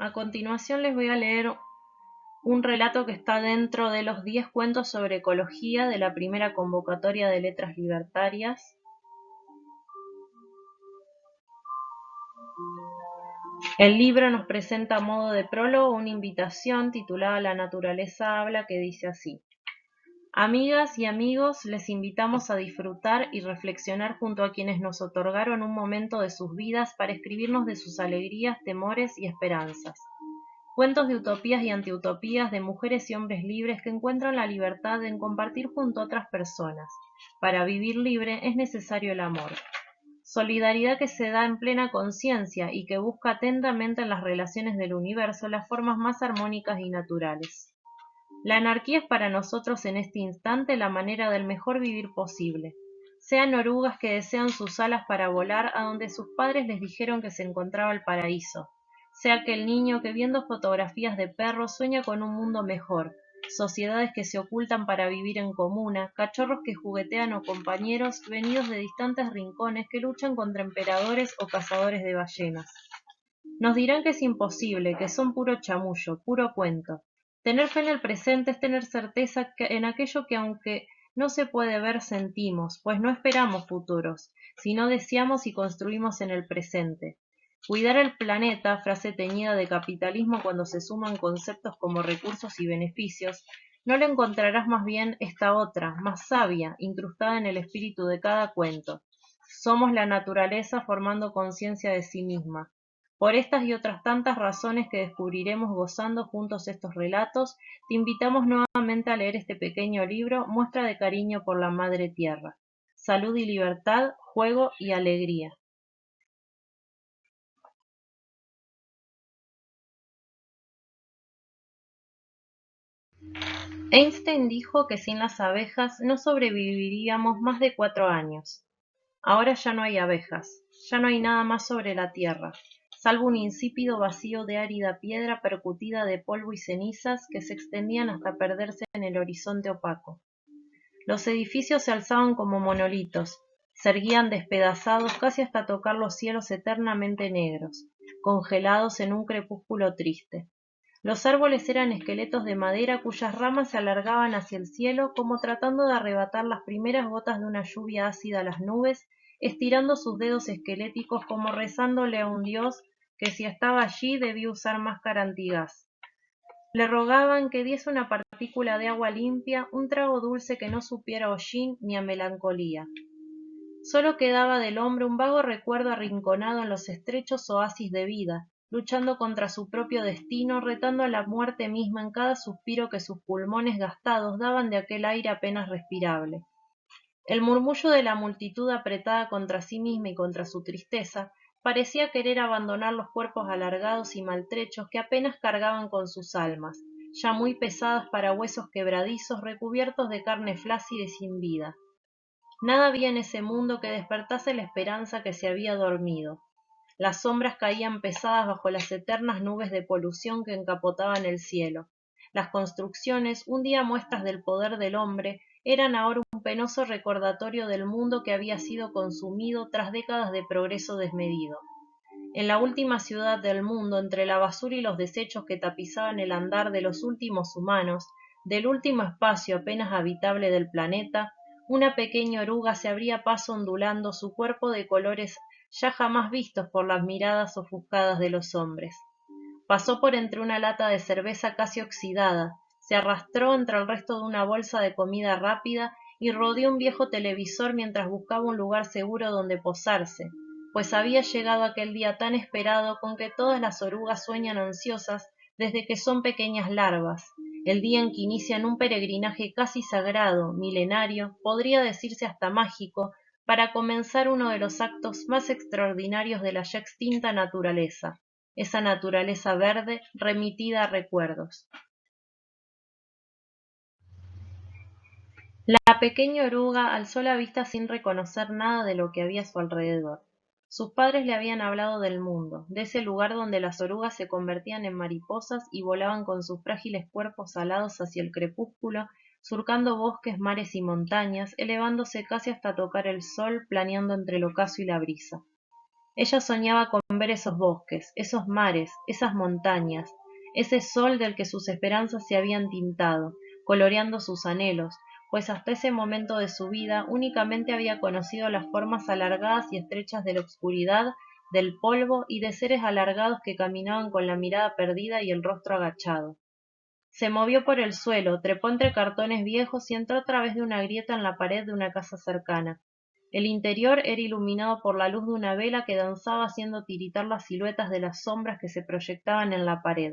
A continuación les voy a leer un relato que está dentro de los 10 cuentos sobre ecología de la primera convocatoria de letras libertarias. El libro nos presenta a modo de prólogo una invitación titulada La naturaleza habla, que dice así: Amigas y amigos, les invitamos a disfrutar y reflexionar junto a quienes nos otorgaron un momento de sus vidas para escribirnos de sus alegrías, temores y esperanzas. Cuentos de utopías y antiutopías, de mujeres y hombres libres que encuentran la libertad en compartir junto a otras personas. Para vivir libre es necesario el amor. Solidaridad que se da en plena conciencia y que busca atentamente en las relaciones del universo las formas más armónicas y naturales. La anarquía es para nosotros en este instante la manera del mejor vivir posible. Sean orugas que desean sus alas para volar a donde sus padres les dijeron que se encontraba el paraíso. Sea aquel niño que viendo fotografías de perros sueña con un mundo mejor, sociedades que se ocultan para vivir en comuna, cachorros que juguetean o compañeros venidos de distantes rincones que luchan contra emperadores o cazadores de ballenas. Nos dirán que es imposible, que son puro chamullo, puro cuento. Tener fe en el presente es tener certeza en aquello que aunque no se puede ver sentimos, pues no esperamos futuros, sino deseamos y construimos en el presente. Cuidar el planeta, frase teñida de capitalismo cuando se suman conceptos como recursos y beneficios, no le encontrarás más bien esta otra, más sabia, incrustada en el espíritu de cada cuento. Somos la naturaleza formando conciencia de sí misma. Por estas y otras tantas razones que descubriremos gozando juntos estos relatos, te invitamos nuevamente a leer este pequeño libro, muestra de cariño por la Madre Tierra. Salud y libertad, juego y alegría. Einstein dijo que sin las abejas no sobreviviríamos más de 4 años. Ahora ya no hay abejas, ya no hay nada más sobre la tierra, salvo un insípido vacío de árida piedra percutida de polvo y cenizas que se extendían hasta perderse en el horizonte opaco. Los edificios se alzaban como monolitos, se erguían despedazados casi hasta tocar los cielos eternamente negros, congelados en un crepúsculo triste. Los árboles eran esqueletos de madera cuyas ramas se alargaban hacia el cielo como tratando de arrebatar las primeras gotas de una lluvia ácida a las nubes, estirando sus dedos esqueléticos como rezándole a un dios que si estaba allí debía usar máscara antigás. Le rogaban que diese una partícula de agua limpia, un trago dulce que no supiera a hollín ni a melancolía. Solo quedaba del hombre un vago recuerdo arrinconado en los estrechos oasis de vida, luchando contra su propio destino, retando a la muerte misma en cada suspiro que sus pulmones gastados daban de aquel aire apenas respirable. El murmullo de la multitud apretada contra sí misma y contra su tristeza parecía querer abandonar los cuerpos alargados y maltrechos que apenas cargaban con sus almas, ya muy pesadas para huesos quebradizos recubiertos de carne flácida y sin vida. Nada había en ese mundo que despertase la esperanza que se había dormido. Las sombras caían pesadas bajo las eternas nubes de polución que encapotaban el cielo. Las construcciones, un día muestras del poder del hombre, eran ahora un penoso recordatorio del mundo que había sido consumido tras décadas de progreso desmedido. En la última ciudad del mundo, entre la basura y los desechos que tapizaban el andar de los últimos humanos, del último espacio apenas habitable del planeta, una pequeña oruga se abría paso ondulando su cuerpo de colores ya jamás vistos por las miradas ofuscadas de los hombres. Pasó por entre una lata de cerveza casi oxidada, se arrastró entre el resto de una bolsa de comida rápida y rodeó un viejo televisor mientras buscaba un lugar seguro donde posarse, pues había llegado aquel día tan esperado con que todas las orugas sueñan ansiosas desde que son pequeñas larvas, el día en que inician un peregrinaje casi sagrado, milenario, podría decirse hasta mágico, para comenzar uno de los actos más extraordinarios de la ya extinta naturaleza, esa naturaleza verde remitida a recuerdos. La pequeña oruga alzó la vista sin reconocer nada de lo que había a su alrededor. Sus padres le habían hablado del mundo, de ese lugar donde las orugas se convertían en mariposas y volaban con sus frágiles cuerpos alados hacia el crepúsculo, surcando bosques, mares y montañas, elevándose casi hasta tocar el sol, planeando entre el ocaso y la brisa. Ella soñaba con ver esos bosques, esos mares, esas montañas, ese sol del que sus esperanzas se habían tintado, coloreando sus anhelos, pues hasta ese momento de su vida únicamente había conocido las formas alargadas y estrechas de la oscuridad, del polvo y de seres alargados que caminaban con la mirada perdida y el rostro agachado. Se movió por el suelo, trepó entre cartones viejos y entró a través de una grieta en la pared de una casa cercana. El interior era iluminado por la luz de una vela que danzaba haciendo tiritar las siluetas de las sombras que se proyectaban en la pared.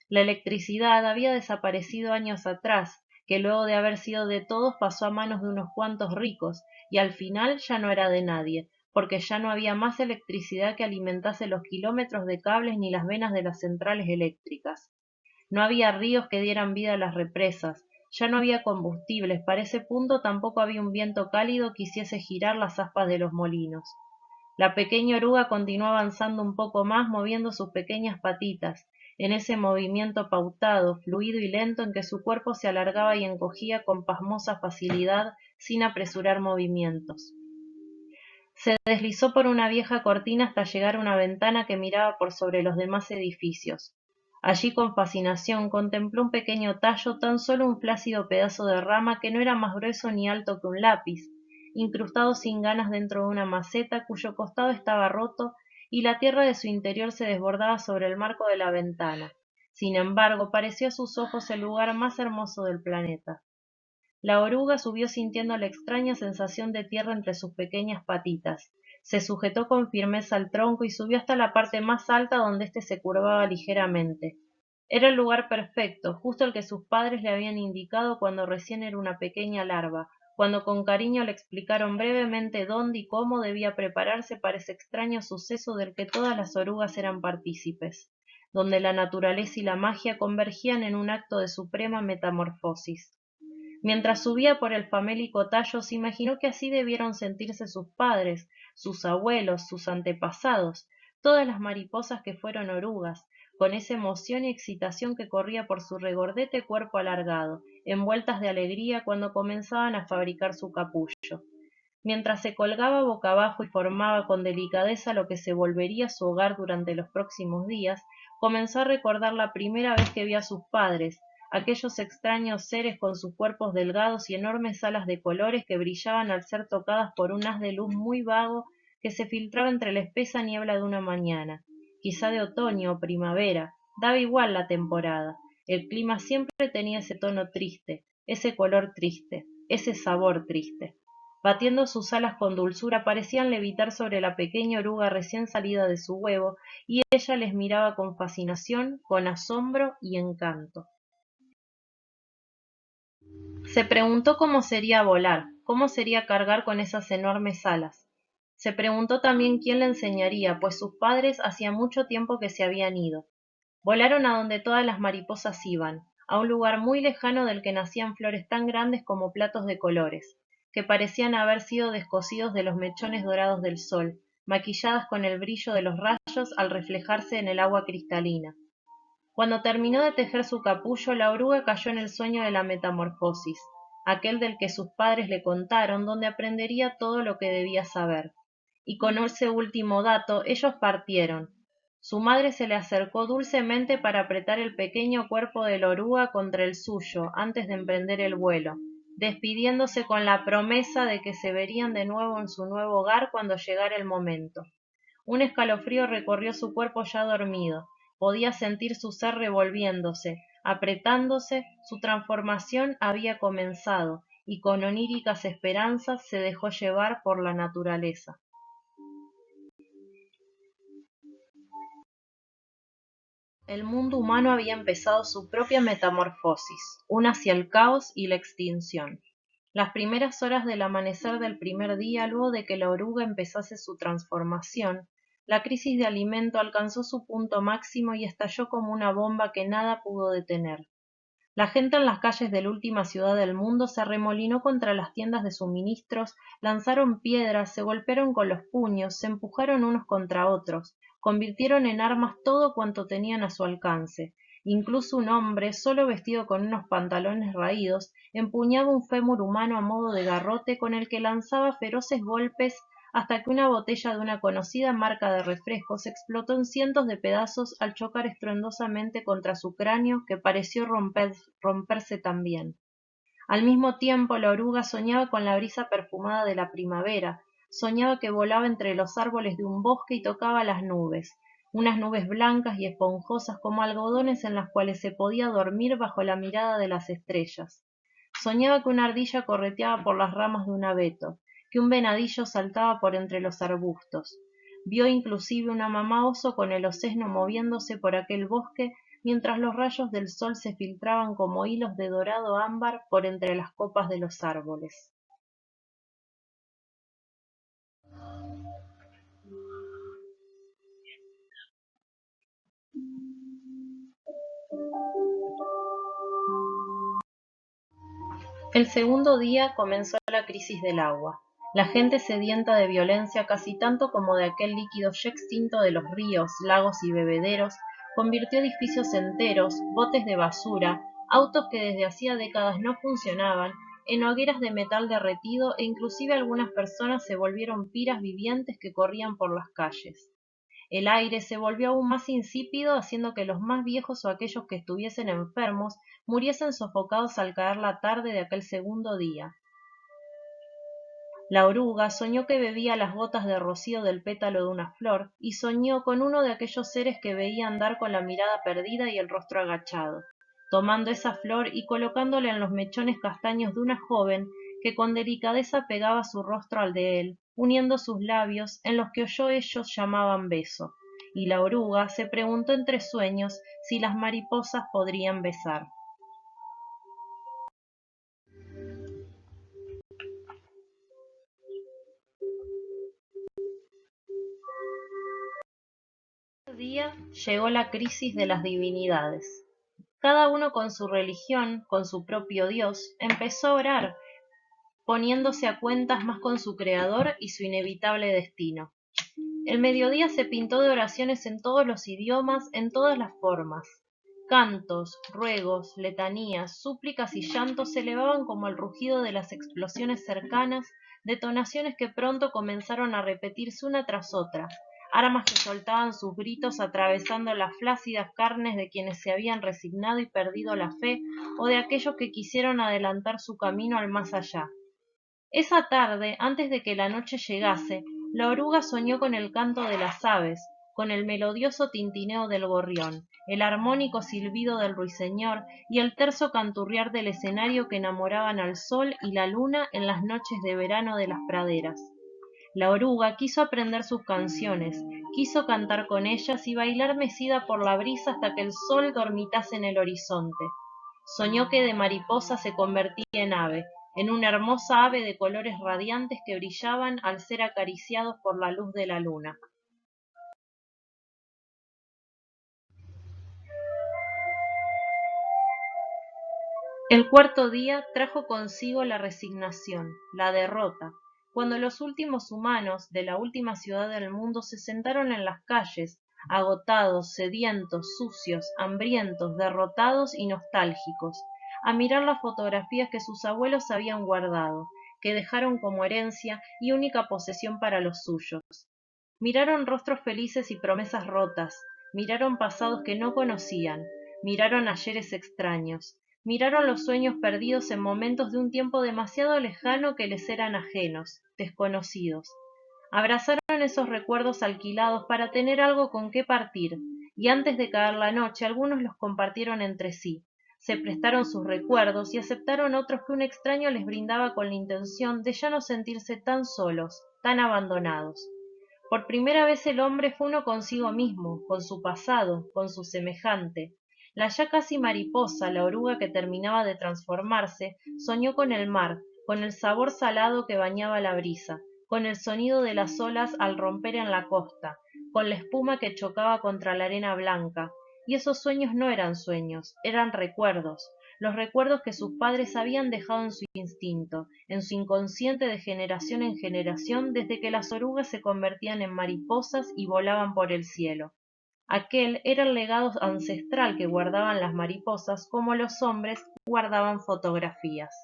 La electricidad había desaparecido años atrás, que luego de haber sido de todos pasó a manos de unos cuantos ricos, y al final ya no era de nadie, porque ya no había más electricidad que alimentase los kilómetros de cables ni las venas de las centrales eléctricas. No había ríos que dieran vida a las represas, ya no había combustibles, para ese punto tampoco había un viento cálido que hiciese girar las aspas de los molinos. La pequeña oruga continuó avanzando un poco más, moviendo sus pequeñas patitas, en ese movimiento pautado, fluido y lento en que su cuerpo se alargaba y encogía con pasmosa facilidad, sin apresurar movimientos. Se deslizó por una vieja cortina hasta llegar a una ventana que miraba por sobre los demás edificios. Allí con fascinación contempló un pequeño tallo, tan solo un flácido pedazo de rama que no era más grueso ni alto que un lápiz, incrustado sin ganas dentro de una maceta cuyo costado estaba roto y la tierra de su interior se desbordaba sobre el marco de la ventana. Sin embargo, pareció a sus ojos el lugar más hermoso del planeta. La oruga subió sintiendo la extraña sensación de tierra entre sus pequeñas patitas. Se sujetó con firmeza al tronco y subió hasta la parte más alta donde éste se curvaba ligeramente. Era el lugar perfecto, justo el que sus padres le habían indicado cuando recién era una pequeña larva, cuando con cariño le explicaron brevemente dónde y cómo debía prepararse para ese extraño suceso del que todas las orugas eran partícipes, donde la naturaleza y la magia convergían en un acto de suprema metamorfosis. Mientras subía por el famélico tallo, se imaginó que así debieron sentirse sus padres, sus abuelos, sus antepasados, todas las mariposas que fueron orugas, con esa emoción y excitación que corría por su regordete cuerpo alargado, envueltas de alegría cuando comenzaban a fabricar su capullo. Mientras se colgaba boca abajo y formaba con delicadeza lo que se volvería su hogar durante los próximos días, comenzó a recordar la primera vez que vio a sus padres, aquellos extraños seres con sus cuerpos delgados y enormes alas de colores que brillaban al ser tocadas por un haz de luz muy vago que se filtraba entre la espesa niebla de una mañana, quizá de otoño o primavera, daba igual la temporada, el clima siempre tenía ese tono triste, ese color triste, ese sabor triste. Batiendo sus alas con dulzura, parecían levitar sobre la pequeña oruga recién salida de su huevo, y ella les miraba con fascinación, con asombro y encanto. Se preguntó cómo sería volar, cómo sería cargar con esas enormes alas. Se preguntó también quién le enseñaría, pues sus padres hacía mucho tiempo que se habían ido. Volaron a donde todas las mariposas iban, a un lugar muy lejano del que nacían flores tan grandes como platos de colores, que parecían haber sido descosidos de los mechones dorados del sol, maquilladas con el brillo de los rayos al reflejarse en el agua cristalina. Cuando terminó de tejer su capullo, la oruga cayó en el sueño de la metamorfosis, aquel del que sus padres le contaron, donde aprendería todo lo que debía saber. Y con ese último dato ellos partieron. Su madre se le acercó dulcemente para apretar el pequeño cuerpo de la oruga contra el suyo antes de emprender el vuelo, despidiéndose con la promesa de que se verían de nuevo en su nuevo hogar cuando llegara el momento. Un escalofrío recorrió su cuerpo ya dormido. Podía sentir su ser revolviéndose, apretándose, su transformación había comenzado, y con oníricas esperanzas se dejó llevar por la naturaleza. El mundo humano había empezado su propia metamorfosis, una hacia el caos y la extinción. Las primeras horas del amanecer del primer día, luego de que la oruga empezase su transformación, la crisis de alimento alcanzó su punto máximo y estalló como una bomba que nada pudo detener. La gente en las calles de la última ciudad del mundo se arremolinó contra las tiendas de suministros, lanzaron piedras, se golpearon con los puños, se empujaron unos contra otros, convirtieron en armas todo cuanto tenían a su alcance. Incluso un hombre, solo vestido con unos pantalones raídos, empuñaba un fémur humano a modo de garrote con el que lanzaba feroces golpes hasta que una botella de una conocida marca de refrescos explotó en cientos de pedazos al chocar estruendosamente contra su cráneo, que pareció romperse también. Al mismo tiempo, la oruga soñaba con la brisa perfumada de la primavera, soñaba que volaba entre los árboles de un bosque y tocaba las nubes, unas nubes blancas y esponjosas como algodones en las cuales se podía dormir bajo la mirada de las estrellas. Soñaba que una ardilla correteaba por las ramas de un abeto, que un venadillo saltaba por entre los arbustos. Vio inclusive una mamá oso con el ocesno moviéndose por aquel bosque mientras los rayos del sol se filtraban como hilos de dorado ámbar por entre las copas de los árboles. El segundo día comenzó la crisis del agua. La gente sedienta de violencia casi tanto como de aquel líquido ya extinto de los ríos, lagos y bebederos, convirtió edificios enteros, botes de basura, autos que desde hacía décadas no funcionaban, en hogueras de metal derretido e inclusive algunas personas se volvieron piras vivientes que corrían por las calles. El aire se volvió aún más insípido, haciendo que los más viejos o aquellos que estuviesen enfermos muriesen sofocados al caer la tarde de aquel segundo día. La oruga soñó que bebía las gotas de rocío del pétalo de una flor, y soñó con uno de aquellos seres que veía andar con la mirada perdida y el rostro agachado, tomando esa flor y colocándola en los mechones castaños de una joven que con delicadeza pegaba su rostro al de él, uniendo sus labios en los que oyó ellos llamaban beso, y la oruga se preguntó entre sueños si las mariposas podrían besar. Ese día llegó la crisis de las divinidades. Cada uno con su religión, con su propio Dios, empezó a orar, poniéndose a cuentas más con su Creador y su inevitable destino. El mediodía se pintó de oraciones en todos los idiomas, en todas las formas. Cantos, ruegos, letanías, súplicas y llantos se elevaban como el rugido de las explosiones cercanas, detonaciones que pronto comenzaron a repetirse una tras otra, armas que soltaban sus gritos atravesando las flácidas carnes de quienes se habían resignado y perdido la fe, o de aquellos que quisieron adelantar su camino al más allá. Esa tarde, antes de que la noche llegase, la oruga soñó con el canto de las aves, con el melodioso tintineo del gorrión, el armónico silbido del ruiseñor y el terso canturriar del escenario que enamoraban al sol y la luna en las noches de verano de las praderas. La oruga quiso aprender sus canciones, quiso cantar con ellas y bailar mecida por la brisa hasta que el sol dormitase en el horizonte. Soñó que de mariposa se convertía en ave, en una hermosa ave de colores radiantes que brillaban al ser acariciados por la luz de la luna. El cuarto día trajo consigo la resignación, la derrota, cuando los últimos humanos de la última ciudad del mundo se sentaron en las calles, agotados, sedientos, sucios, hambrientos, derrotados y nostálgicos, a mirar las fotografías que sus abuelos habían guardado, que dejaron como herencia y única posesión para los suyos. Miraron rostros felices y promesas rotas, miraron pasados que no conocían, miraron ayeres extraños, miraron los sueños perdidos en momentos de un tiempo demasiado lejano que les eran ajenos, desconocidos. Abrazaron esos recuerdos alquilados para tener algo con qué partir, y antes de caer la noche algunos los compartieron entre sí. Se prestaron sus recuerdos y aceptaron otros que un extraño les brindaba con la intención de ya no sentirse tan solos, tan abandonados. Por primera vez el hombre fue uno consigo mismo, con su pasado, con su semejante. La ya casi mariposa, la oruga que terminaba de transformarse, soñó con el mar, con el sabor salado que bañaba la brisa, con el sonido de las olas al romper en la costa, con la espuma que chocaba contra la arena blanca. Y esos sueños no eran sueños, eran recuerdos, los recuerdos que sus padres habían dejado en su instinto, en su inconsciente de generación en generación desde que las orugas se convertían en mariposas y volaban por el cielo. Aquel era el legado ancestral que guardaban las mariposas como los hombres guardaban fotografías.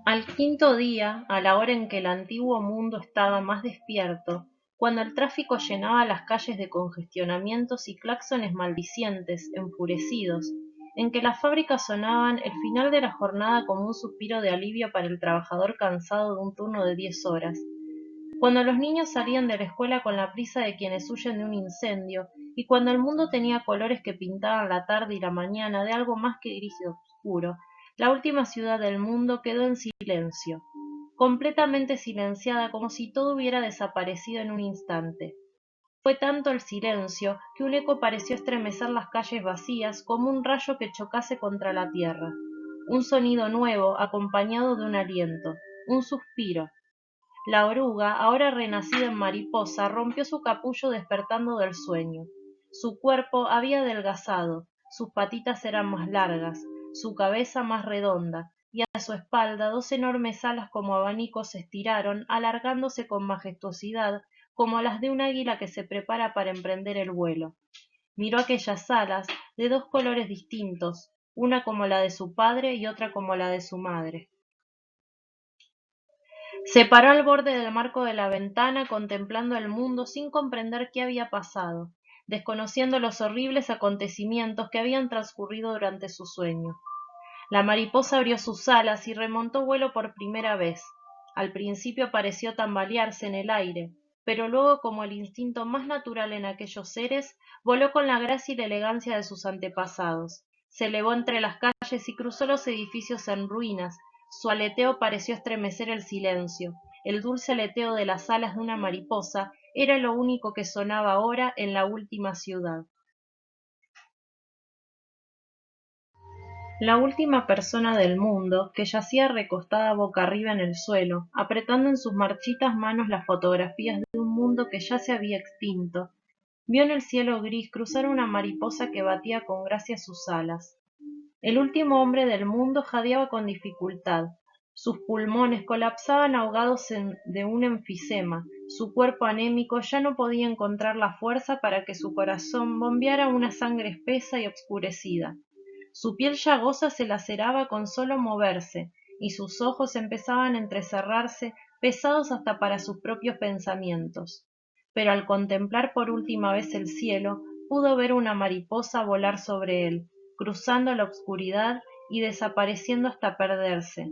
Al quinto día, a la hora en que el antiguo mundo estaba más despierto, cuando el tráfico llenaba las calles de congestionamientos y claxones maldicientes, enfurecidos, en que las fábricas sonaban el final de la jornada como un suspiro de alivio para el trabajador cansado de un turno de 10 horas, cuando los niños salían de la escuela con la prisa de quienes huyen de un incendio, y cuando el mundo tenía colores que pintaban la tarde y la mañana de algo más que gris y oscuro, la última ciudad del mundo quedó en silencio, completamente silenciada, como si todo hubiera desaparecido en un instante. Fue tanto el silencio que un eco pareció estremecer las calles vacías como un rayo que chocase contra la tierra. Un sonido nuevo, acompañado de un aliento, un suspiro. La oruga, ahora renacida en mariposa, rompió su capullo despertando del sueño. Su cuerpo había adelgazado, sus patitas eran más largas, su cabeza más redonda, y a su espalda dos enormes alas como abanicos se estiraron, alargándose con majestuosidad, como las de un águila que se prepara para emprender el vuelo. Miró aquellas alas, de dos colores distintos, una como la de su padre y otra como la de su madre. Se paró al borde del marco de la ventana, contemplando el mundo sin comprender qué había pasado, desconociendo los horribles acontecimientos que habían transcurrido durante su sueño. La mariposa abrió sus alas y remontó vuelo por primera vez. Al principio pareció tambalearse en el aire, pero luego, como el instinto más natural en aquellos seres, voló con la gracia y la elegancia de sus antepasados. Se elevó entre las calles y cruzó los edificios en ruinas. Su aleteo pareció estremecer el silencio. El dulce aleteo de las alas de una mariposa era lo único que sonaba ahora en la última ciudad. La última persona del mundo, que yacía recostada boca arriba en el suelo, apretando en sus marchitas manos las fotografías de un mundo que ya se había extinto, vio en el cielo gris cruzar una mariposa que batía con gracia sus alas. El último hombre del mundo jadeaba con dificultad. Sus pulmones colapsaban ahogados de un enfisema. Su cuerpo anémico ya no podía encontrar la fuerza para que su corazón bombeara una sangre espesa y obscurecida. Su piel llagosa se laceraba con solo moverse, y sus ojos empezaban a entrecerrarse, pesados hasta para sus propios pensamientos. Pero al contemplar por última vez el cielo, pudo ver una mariposa volar sobre él, cruzando la oscuridad y desapareciendo hasta perderse.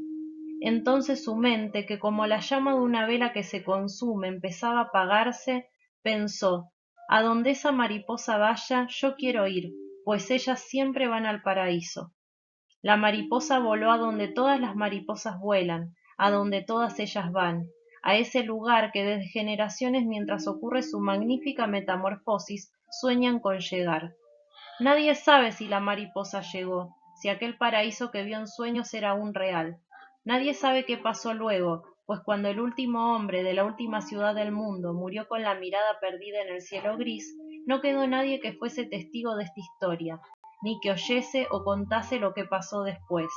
Entonces su mente, que como la llama de una vela que se consume empezaba a apagarse, pensó: a donde esa mariposa vaya, yo quiero ir, pues ellas siempre van al paraíso. La mariposa voló a donde todas las mariposas vuelan, a donde todas ellas van, a ese lugar que desde generaciones, mientras ocurre su magnífica metamorfosis, sueñan con llegar. Nadie sabe si la mariposa llegó, si aquel paraíso que vio en sueños era aún real. Nadie sabe qué pasó luego, pues cuando el último hombre de la última ciudad del mundo murió con la mirada perdida en el cielo gris, no quedó nadie que fuese testigo de esta historia, ni que oyese o contase lo que pasó después.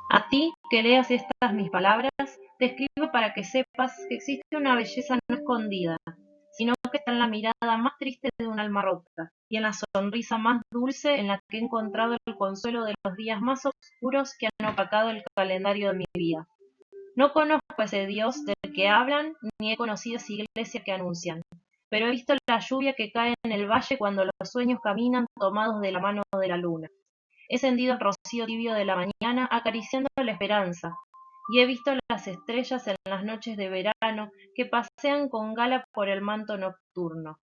A ti, que leas estas mis palabras, te escribo para que sepas que existe una belleza no escondida, sino que está en la mirada más triste de un alma rota, y en la sonrisa más dulce en la que he encontrado el consuelo de los días más oscuros que han opacado el calendario de mi vida. No conozco a ese Dios del que hablan, ni he conocido esa iglesia que anuncian, pero he visto la lluvia que cae en el valle cuando los sueños caminan tomados de la mano de la luna. He sentido el rocío tibio de la mañana acariciando la esperanza, y he visto las estrellas en las noches de verano que pasean con gala por el manto nocturno.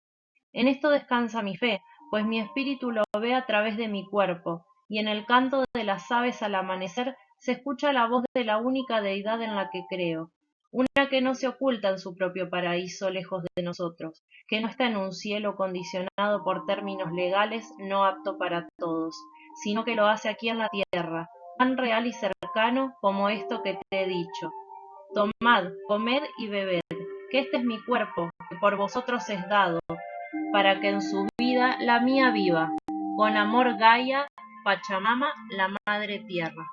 En esto descansa mi fe, pues mi espíritu lo ve a través de mi cuerpo, y en el canto de las aves al amanecer se escucha la voz de la única deidad en la que creo, una que no se oculta en su propio paraíso lejos de nosotros, que no está en un cielo condicionado por términos legales no apto para todos, sino que lo hace aquí en la tierra, tan real y cercano como esto que te he dicho. Tomad, comed y bebed, que este es mi cuerpo, que por vosotros es dado, para que en su vida la mía viva. Con amor Gaia, Pachamama, la Madre Tierra.